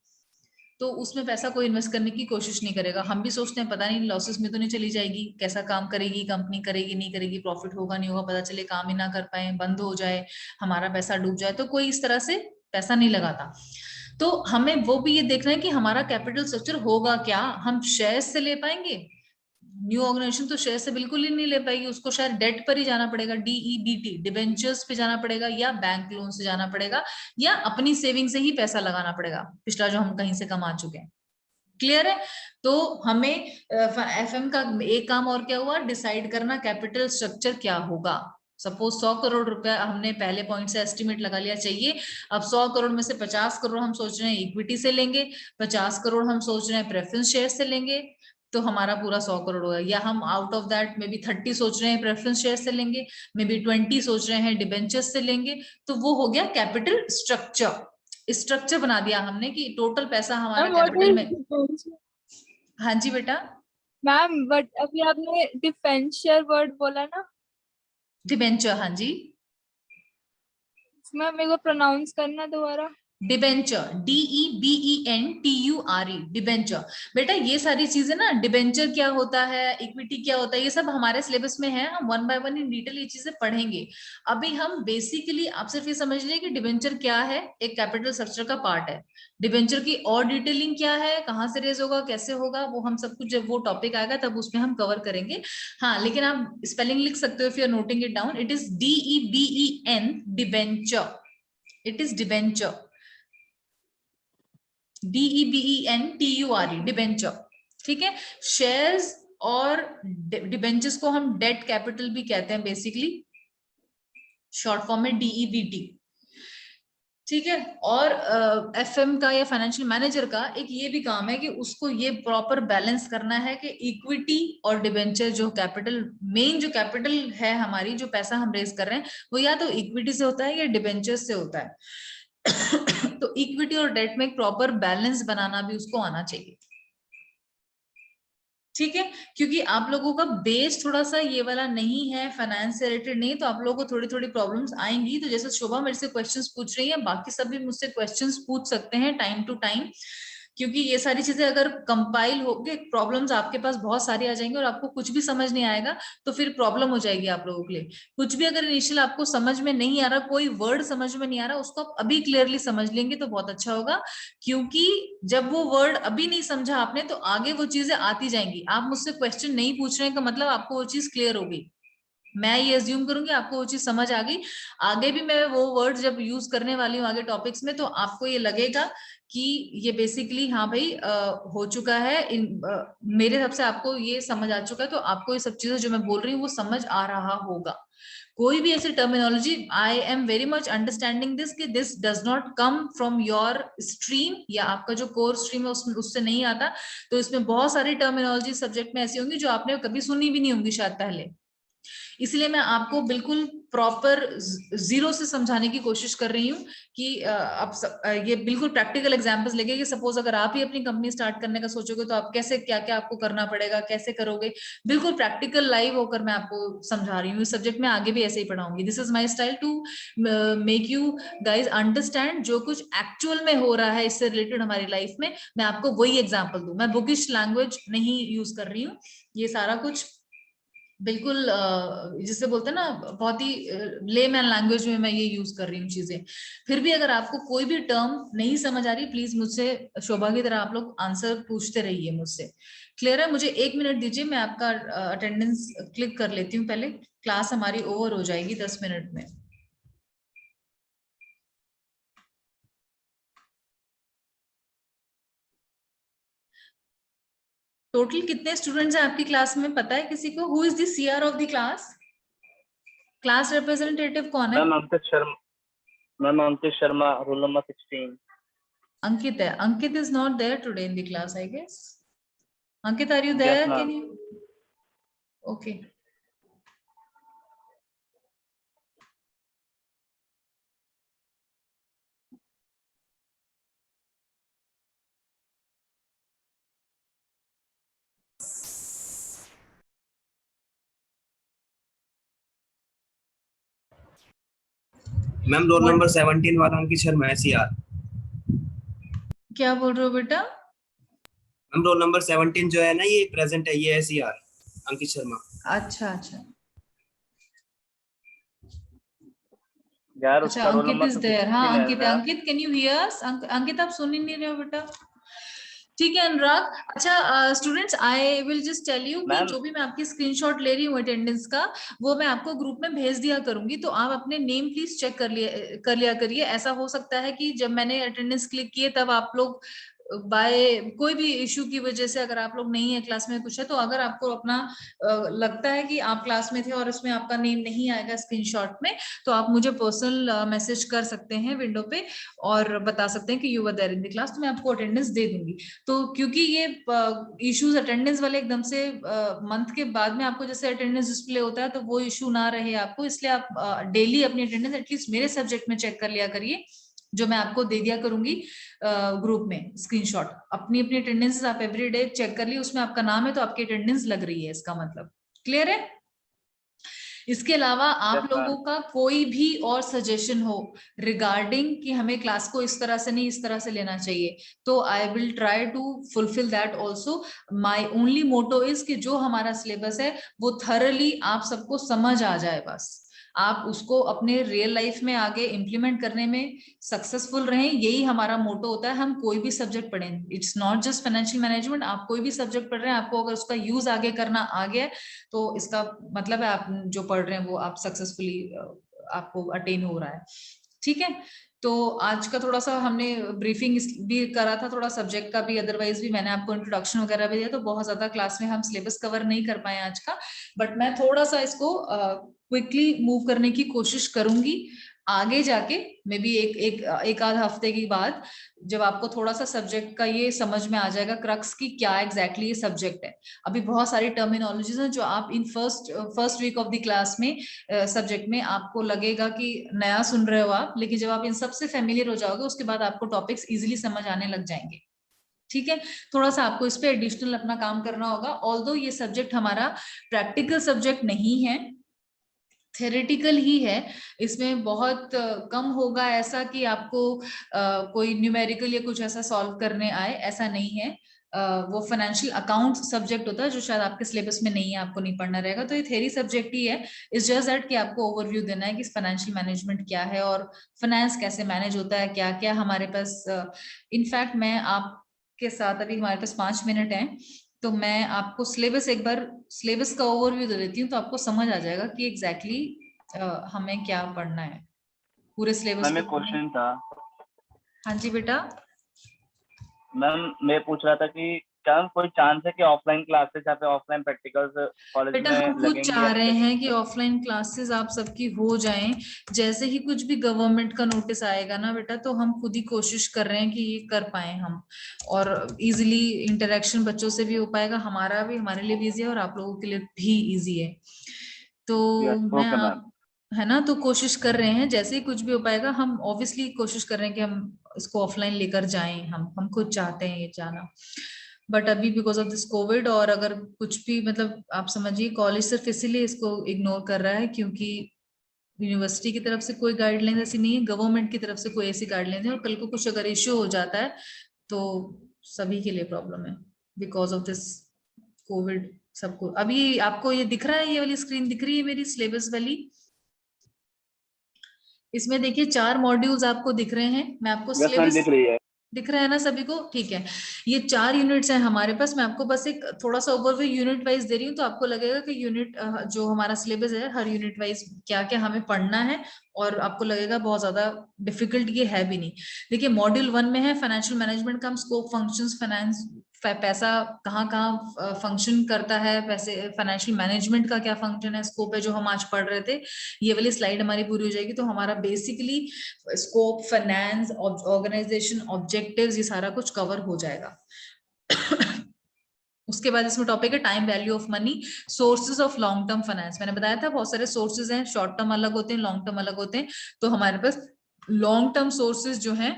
तो उसमें पैसा कोई इन्वेस्ट करने की कोशिश नहीं करेगा। हम भी सोचते हैं पता नहीं लॉसेस में तो नहीं चली जाएगी, कैसा काम करेगी कंपनी, करेगी नहीं करेगी, प्रॉफिट होगा नहीं होगा, पता चले काम ही ना कर पाए, बंद हो जाए, हमारा पैसा डूब जाए, तो कोई इस तरह से पैसा नहीं लगाता। तो हमें वो भी ये देखना है कि हमारा कैपिटल स्ट्रक्चर होगा क्या, हम शेयर से ले पाएंगे? न्यू ऑर्गेनाइजेशन तो शेयर से बिल्कुल ही नहीं ले पाएगी, उसको शायद डेट पर ही जाना पड़ेगा, DEBT डिबेंचर्स पे जाना पड़ेगा, या बैंक लोन से जाना पड़ेगा, या अपनी सेविंग से ही पैसा लगाना पड़ेगा, पिछला जो हम कहीं से कमा चुके हैं। क्लियर है? तो हमें FM का एक काम और क्या हुआ, डिसाइड करना कैपिटल स्ट्रक्चर क्या होगा। सपोज 100 करोड़ रुपया हमने पहले पॉइंट से एस्टिमेट लगा लिया चाहिए, अब 100 करोड़ में से 50 करोड़ हम सोच रहे हैं इक्विटी से लेंगे, 50 करोड़ हम सोच रहे हैं प्रेफरेंस शेयर से लेंगे, तो हमारा पूरा 100 करोड़ होगा। या हम out of that may be 30 सोच रहे हैं प्रेफरेंस शेयर से लेंगे, मे बी 20 सोच रहे हैं डिबेंचर्स से लेंगे, तो वो हो गया कैपिटल स्ट्रक्चर बना दिया हमने कि टोटल पैसा हमारा मैम व्हाट कैपिटल में। इज, हाँ जी बेटा। मैम बट अभी आपने डिफेंचर वर्ड बोला ना डिबेंचर, हाँ जी, मैम, मेरे को प्रोनाउंस करना दोबारा। Debenture, DEBENTURE, debenture. बेटा ये सारी चीजें ना, डिबेंचर क्या होता है, इक्विटी क्या होता है, ये सब हमारे सिलेबस में है, हम 1 बाय 1 इन डिटेल ये चीजें पढ़ेंगे। अभी हम बेसिकली आप सिर्फ ये समझ लीजिए कि डिबेंचर क्या है, एक कैपिटल स्ट्रक्चर का पार्ट है। डिबेंचर की और डिटेलिंग क्या है, कहाँ से रेज होगा, कैसे होगा, वो हम सब कुछ जब वो टॉपिक आएगा तब उसमें हम कवर करेंगे। हाँ, लेकिन आप स्पेलिंग लिख सकते हो if you are noting it down, it is DEBEN, debenture, it is debenture, DEBENTURE, debenture. ठीक है, शेयर्स और डिबेंचर्स को हम डेट कैपिटल भी कहते हैं बेसिकली, शॉर्ट फॉर्म में DEBT। ठीक है, और FM का या फाइनेंशियल मैनेजर का एक ये भी काम है कि उसको ये प्रॉपर बैलेंस करना है कि इक्विटी और डिबेंचर, जो कैपिटल, मेन जो कैपिटल है हमारी, जो पैसा हम रेज कर रहे हैं, वो या तो इक्विटी से होता है या डिबेंचर से होता है। तो इक्विटी और डेट में एक प्रॉपर बैलेंस बनाना भी उसको आना चाहिए। ठीक है, क्योंकि आप लोगों का बेस थोड़ा सा ये वाला नहीं है, फाइनेंस से रिलेटेड नहीं, तो आप लोगों को थोड़ी थोड़ी प्रॉब्लम्स आएंगी। तो जैसे शोभा मेरे से क्वेश्चंस पूछ रही है, बाकी सब भी मुझसे क्वेश्चंस पूछ सकते हैं टाइम टू टाइम। क्योंकि ये सारी चीजें अगर कंपाइल होके प्रॉब्लम्स आपके पास बहुत सारी आ जाएंगी और आपको कुछ भी समझ नहीं आएगा, तो फिर प्रॉब्लम हो जाएगी आप लोगों के लिए। कुछ भी अगर इनिशियल आपको समझ में नहीं आ रहा, कोई वर्ड समझ में नहीं आ रहा, उसको आप अभी क्लियरली समझ लेंगे तो बहुत अच्छा होगा। क्योंकि जब वो वर्ड अभी नहीं समझा आपने, तो आगे वो चीजें आती जाएंगी। आप मुझसे क्वेश्चन नहीं पूछ रहे हैं का मतलब आपको वो चीज क्लियर हो गई। मैं ये अज्यूम करूंगी आपको वो चीज समझ आ गई। आगे भी मैं वो वर्ड जब यूज करने वाली हूँ आगे टॉपिक्स में, तो आपको ये लगेगा कि ये बेसिकली हाँ भाई हो चुका है। मेरे हिसाब से आपको ये समझ आ चुका है, तो आपको ये सब चीजें जो मैं बोल रही हूँ वो समझ आ रहा होगा। कोई भी ऐसी terminology, I am very much understanding this कि this does not come from your stream, या आपका जो कोर स्ट्रीम है उससे नहीं आता। तो इसमें बहुत सारी टर्मिनोलॉजी सब्जेक्ट में ऐसी होंगी जो आपने कभी सुनी भी नहीं होंगी शायद पहले। इसलिए मैं आपको बिल्कुल प्रॉपर जीरो से समझाने की कोशिश कर रही हूँ कि ये बिल्कुल प्रैक्टिकल एग्जांपल्स लेके कि सपोज अगर आप ही अपनी कंपनी स्टार्ट करने का सोचोगे तो आप कैसे, क्या क्या आपको करना पड़ेगा, कैसे करोगे, बिल्कुल प्रैक्टिकल लाइव होकर मैं आपको समझा रही हूँ। इस सब्जेक्ट में आगे भी ऐसे ही पढ़ाऊंगी। This is my style to make you guys understand जो कुछ एक्चुअल में हो रहा है इससे रिलेटेड हमारी लाइफ में, मैं आपको वही एग्जाम्पल दूं। मैं बुकिश लैंग्वेज नहीं यूज कर रही हूँ। ये सारा कुछ बिल्कुल जिसे बोलते हैं ना बहुत ही लेमैन लैंग्वेज में मैं ये यूज कर रही हूँ चीजें। फिर भी अगर आपको कोई भी टर्म नहीं समझ आ रही, प्लीज मुझसे शोभा की तरह आप लोग आंसर पूछते रहिए मुझसे। क्लियर है? मुझे 1 मिनट दीजिए, मैं आपका अटेंडेंस क्लिक कर लेती हूँ पहले। क्लास हमारी ओवर हो जाएगी 10 मिनट में। टोटल कितने स्टूडेंट्स हैं आपकी क्लास में, पता है किसी को? Who is the CR of the class? Class representative कौन है? Ma'am Ankit Sharma. Ma'am Ankit Sharma, roll number 16। Ankit है। Ankit is not there today in the class I guess. Ankit, are you Yes, there? Can ma'am. you? Okay. Ma'am roll number 17 वाला अंकित शर्मा है CR. क्या बोल रहे हो बेटा? मैम रोल नंबर 17 जो है ना, ये प्रेजेंट है, ये है सीआर अंकित शर्मा। अच्छा अच्छा यार अच्छा, उसका रोल अंकित नंबर इज तो देयर। हाँ 16 है अंकित है। यार। अंकित कैन यू हियर अस? अंकित आप सुन ही नहीं रहे हो बेटा? ठीक है अनुराग। अच्छा students, I will just tell you कि मैम जो भी मैं आपकी स्क्रीनशॉट ले रही हूँ अटेंडेंस का, वो मैं आपको ग्रुप में भेज दिया करूंगी। तो आप अपने नेम प्लीज चेक कर लिया करिए। ऐसा हो सकता है कि जब मैंने अटेंडेंस क्लिक किए तब आप लोग बाय कोई भी इशू की वजह से अगर आप लोग नहीं है क्लास में, कुछ है, तो अगर आपको अपना लगता है कि आप क्लास में थे और इसमें आपका नेम नहीं आएगा स्क्रीनशॉट में, तो आप मुझे पर्सनल मैसेज कर सकते हैं विंडो पे और बता सकते हैं कि you were there in the class, तो मैं आपको अटेंडेंस दे दूंगी। तो क्योंकि ये इश्यूज अटेंडेंस वाले एकदम से मंथ के बाद में आपको जैसे अटेंडेंस डिस्प्ले होता है, तो वो इशू ना रहे आपको, इसलिए आप डेली अपनी अटेंडेंस एटलीस्ट मेरे सब्जेक्ट में चेक कर लिया करिए, जो मैं आपको दे दिया करूंगी ग्रुप में स्क्रीनशॉट। अपनी अपनी अटेंडेंस आप एवरीडे चेक कर ली, उसमें आपका नाम है तो आपकी अटेंडेंस लग रही है, इसका मतलब क्लियर है? इसके अलावा आप यस लोगों मैम। का कोई भी और सजेशन हो रिगार्डिंग कि हमें क्लास को इस तरह से नहीं इस तरह से लेना चाहिए, तो I will try to fulfil that also. My only motto is कि जो हमारा सिलेबस है वो थरली आप सबको समझ आ जाए, बस आप उसको अपने रियल लाइफ में आगे इम्प्लीमेंट करने में सक्सेसफुल रहें, यही हमारा मोटो होता है। हम कोई भी सब्जेक्ट पढ़ें, it's not just financial management, आप कोई भी सब्जेक्ट पढ़ रहे हैं, आपको अगर उसका यूज आगे करना आ गया तो इसका मतलब है आप जो पढ़ रहे हैं वो आप सक्सेसफुली आपको अटेन हो रहा है। ठीक है? तो आज का थोड़ा सा हमने ब्रीफिंग भी करा था, थोड़ा सब्जेक्ट का भी, अदरवाइज भी मैंने आपको इंट्रोडक्शन वगैरह भी दिया, तो बहुत ज्यादा क्लास में हम सिलेबस कवर नहीं कर पाए आज का, बट मैं थोड़ा सा इसको क्विकली मूव करने की कोशिश करूंगी आगे जाके। मे बी एक आध हफ्ते की बाद जब आपको थोड़ा सा सब्जेक्ट का ये समझ में आ जाएगा क्रक्स की क्या एग्जैक्टली ये सब्जेक्ट है। अभी बहुत सारी टर्मिनोलॉजीज हैं जो आप in first week of the class में सब्जेक्ट में आपको लगेगा कि नया सुन रहे हो आप, लेकिन जब आप इन सबसे फेमिलियर हो जाओगे उसके बाद आपको टॉपिक्स इजीली समझ आने लग जाएंगे। ठीक है? थोड़ा सा आपको इस पे एडिशनल अपना काम करना होगा। ऑल्दो ये सब्जेक्ट हमारा प्रैक्टिकल सब्जेक्ट नहीं है, थेरेटिकल ही है, इसमें बहुत कम होगा ऐसा कि आपको कोई न्यूमेरिकल या कुछ ऐसा सॉल्व करने आए, ऐसा नहीं है। वो फाइनेंशियल अकाउंट सब्जेक्ट होता है जो शायद आपके सिलेबस में नहीं है, आपको नहीं पढ़ना रहेगा, तो ये थेरी सब्जेक्ट ही है। इट्स जस्ट दैट कि आपको ओवरव्यू देना है कि फाइनेंशियल मैनेजमेंट क्या है और फाइनेंस कैसे मैनेज होता है, क्या क्या हमारे पास। इनफैक्ट मैं आपके साथ, अभी हमारे पास 5 मिनट हैं, तो मैं आपको सिलेबस एक बार सिलेबस का ओवरव्यू दे देती हूँ, तो आपको समझ आ जाएगा कि एग्जैक्टली हमें क्या पढ़ना है पूरे सिलेबस मैम एक को। क्वेश्चन था। हाँ जी बेटा। मैम मैं पूछ रहा था कि क्या कोई चांस है कि ऑफलाइन क्लासेस या फिर ऑफलाइन प्रैक्टिकल्स कॉलेज बेटा में हम खुद लगेंगे या चाह नहीं रहे हैं लगेंगे? कि ऑफलाइन क्लासेस आप सबकी हो जाएं। जैसे ही कुछ भी गवर्नमेंट का नोटिस आएगा ना बेटा, तो हम खुद ही कोशिश कर रहे हैं कि ये कर पाए हम, और इजीली इंटरेक्शन बच्चों से भी हो पाएगा, हमारा भी, हमारे लिए भी इजी है और आप लोगों के लिए भी इजी है। तो यस मैं ओके मैम। आप, है ना, तो कोशिश कर रहे हैं जैसे ही कुछ भी हो पाएगा, हम ऑब्वियसली कोशिश कर रहे हैं कि हम इसको ऑफलाइन लेकर जाएं, हम खुद चाहते हैं ये जाना। बट अभी बिकॉज ऑफ दिस कोविड, और अगर कुछ भी मतलब आप समझिए कॉलेज सिर्फ इसीलिए इसको इग्नोर कर रहा है क्योंकि यूनिवर्सिटी की तरफ से कोई गाइडलाइन ऐसी नहीं है, गवर्नमेंट की तरफ से कोई ऐसी गाइडलाइन है, और कल को कुछ अगर इश्यू हो जाता है तो सभी के लिए प्रॉब्लम है बिकॉज ऑफ दिस कोविड। सबको अभी आपको ये दिख रहा है, ये वाली स्क्रीन दिख रही है मेरी सिलेबस वाली? इसमें देखिए 4 मॉड्यूल्स आपको दिख रहे हैं, मैं आपको यस मैम सिलेबस दिख रही है। दिख रहा है ना सभी को? ठीक है, ये 4 यूनिट्स हैं हमारे पास। मैं आपको बस एक थोड़ा सा ओवरव्यू यूनिट वाइज दे रही हूँ, तो आपको लगेगा कि यूनिट जो हमारा सिलेबस है हर यूनिट वाइज क्या क्या हमें पढ़ना है, और आपको लगेगा बहुत ज्यादा डिफिकल्ट ये है भी नहीं। देखिए मॉड्यूल 1 में है फाइनेंशियल मैनेजमेंट का स्कोप, फंक्शंस, फाइनेंस, पैसा कहाँ कहाँ फंक्शन करता है, पैसे, फाइनेंशियल मैनेजमेंट का क्या फंक्शन है, स्कोप है, जो हम आज पढ़ रहे थे। ये वाली स्लाइड हमारी पूरी हो जाएगी, तो हमारा basically scope, finance, organisation, objectives, ये सारा कुछ कवर हो जाएगा। उसके बाद इसमें टॉपिक है time value of money, sources of long term finance. मैंने बताया था बहुत सारे सोर्सेज हैं, शॉर्ट टर्म अलग होते हैं, लॉन्ग टर्म अलग होते हैं। तो हमारे पास लॉन्ग टर्म सोर्सेज जो हैं,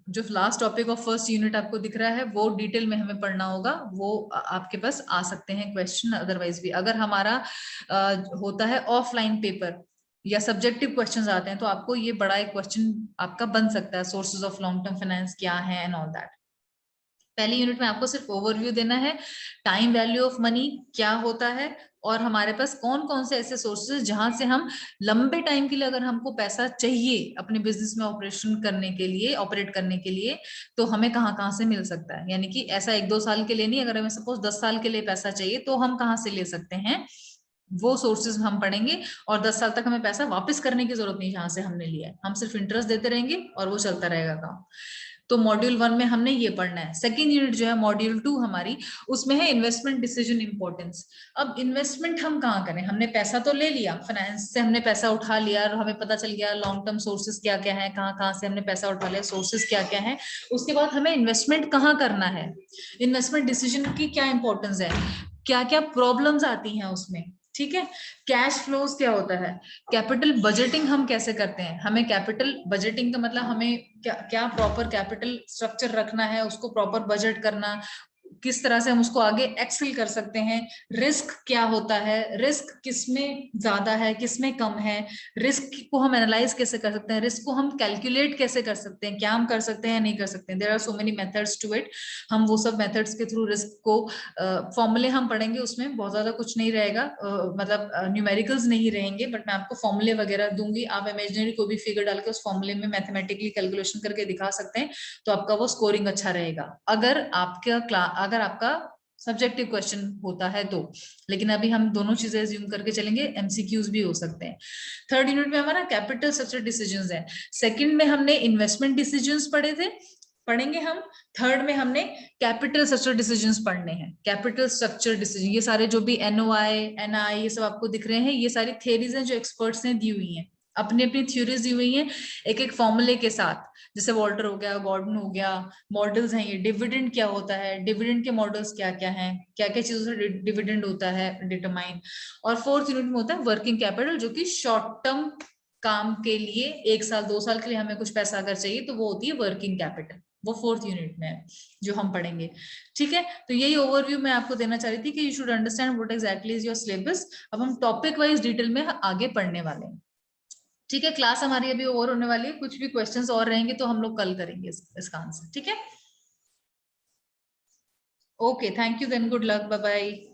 जो last topic of first unit आपको दिख रहा है, वो डिटेल में हमें पढ़ना होगा, वो आपके पास आ सकते हैं क्वेश्चन। अदरवाइज भी अगर हमारा होता है ऑफलाइन पेपर या सब्जेक्टिव क्वेश्चंस आते हैं, तो आपको ये बड़ा एक क्वेश्चन आपका बन सकता है, sources of long term finance क्या है एंड ऑल दैट। पहली यूनिट में आपको सिर्फ ओवरव्यू देना है, टाइम वैल्यू ऑफ मनी क्या होता है, और हमारे पास कौन कौन से ऐसे सोर्सेज जहां से हम लंबे टाइम के लिए, अगर हमको पैसा चाहिए अपने बिजनेस में ऑपरेशन करने के लिए, ऑपरेट करने के लिए, तो हमें कहाँ कहाँ से मिल सकता है। यानी कि ऐसा 1-2 साल के लिए नहीं, अगर हमें सपोज 10 साल के लिए पैसा चाहिए, तो हम कहाँ से ले सकते हैं, वो सोर्सेज हम पढ़ेंगे। और 10 साल तक हमें पैसा वापस करने की जरूरत नहीं जहां से हमने लिया है, हम सिर्फ इंटरेस्ट देते रहेंगे और वो चलता रहेगा काम। तो मॉड्यूल 1 में हमने ये पढ़ना है। सेकेंड यूनिट जो है मॉड्यूल 2 हमारी, उसमें है इन्वेस्टमेंट डिसीजन इंपॉर्टेंस। अब इन्वेस्टमेंट हम कहाँ करें, हमने पैसा तो ले लिया, फाइनेंस से हमने पैसा उठा लिया और हमें पता चल गया लॉन्ग टर्म सोर्सेज क्या क्या है, कहाँ कहाँ से हमने पैसा उठा लिया, सोर्सेज क्या क्या है। उसके बाद हमें इन्वेस्टमेंट कहाँ करना है, इन्वेस्टमेंट डिसीजन की क्या इंपॉर्टेंस है, क्या क्या प्रॉब्लम्स आती हैं उसमें, ठीक है। कैश फ्लोज क्या होता है, कैपिटल बजटिंग हम कैसे करते हैं, हमें कैपिटल बजटिंग का मतलब हमें क्या क्या प्रॉपर कैपिटल स्ट्रक्चर रखना है, उसको प्रॉपर बजट करना, किस तरह से हम उसको आगे एक्सेल कर सकते हैं। रिस्क क्या होता है, रिस्क किसमें ज्यादा है किसमें कम है, रिस्क को हम एनालाइज कैसे कर सकते हैं, रिस्क को हम कैलकुलेट कैसे कर सकते हैं, क्या हम कर सकते हैं नहीं कर सकते हैं। There are so many methods to it. हम वो सब मेथड्स के थ्रू रिस्क को, फॉर्मूले हम पढ़ेंगे, उसमें बहुत ज्यादा कुछ नहीं रहेगा, मतलब न्यूमेरिकल्स नहीं रहेंगे, बट मैं आपको फॉर्मूले वगैरह दूंगी, आप इमेजिनरी कोई भी फिगर डाल के उस फॉर्मूले में मैथमेटिकली कैलकुलेशन करके दिखा सकते हैं, तो आपका वो स्कोरिंग अच्छा रहेगा अगर आपका सब्जेक्टिव क्वेश्चन होता है तो। लेकिन अभी हम दोनों चीजें ज्यूम करके चलेंगे, एमसीक्यूज भी हो सकते हैं। थर्ड यूनिट में हमारा कैपिटल स्ट्रक्चर डिसीजंस है। सेकंड में हमने इन्वेस्टमेंट डिसीजंस पढ़ेंगे हम। थर्ड में हमने कैपिटल स्ट्रक्चर डिसीजंस पढ़ने हैं। कैपिटल स्ट्रक्चर डिसीजन, ये सारे जो भी एनओआई, एनआई, ये सब आपको दिख रहे हैं, ये सारी थ्योरीज हैं जो एक्सपर्ट्स ने दी हुई हैं, अपनी अपनी थ्योरीज दी हुई हैं, एक एक फॉर्मूले के साथ। जैसे वॉल्टर हो गया, गॉर्डन हो गया, मॉडल्स हैं ये। डिविडेंड क्या होता है, डिविडेंड के मॉडल्स क्या क्या हैं, क्या क्या चीजों से डिविडेंड होता है डिटरमाइन। और फोर्थ यूनिट में होता है वर्किंग कैपिटल, जो कि शॉर्ट टर्म काम के लिए 1 साल 2 साल के लिए हमें कुछ पैसा अगर चाहिए तो वो होती है वर्किंग कैपिटल। वो 4th यूनिट में है जो हम पढ़ेंगे। ठीक है, तो यही ओवरव्यू मैं आपको देना चाह रही थी कि you should understand what exactly is your syllabus. अब हम टॉपिक वाइज डिटेल में आगे पढ़ने वाले हैं। ठीक है, क्लास हमारी अभी ओवर होने वाली है, कुछ भी क्वेश्चंस और रहेंगे तो हम लोग कल करेंगे इसका आंसर। ठीक है, okay, thank you then, good luck, bye bye.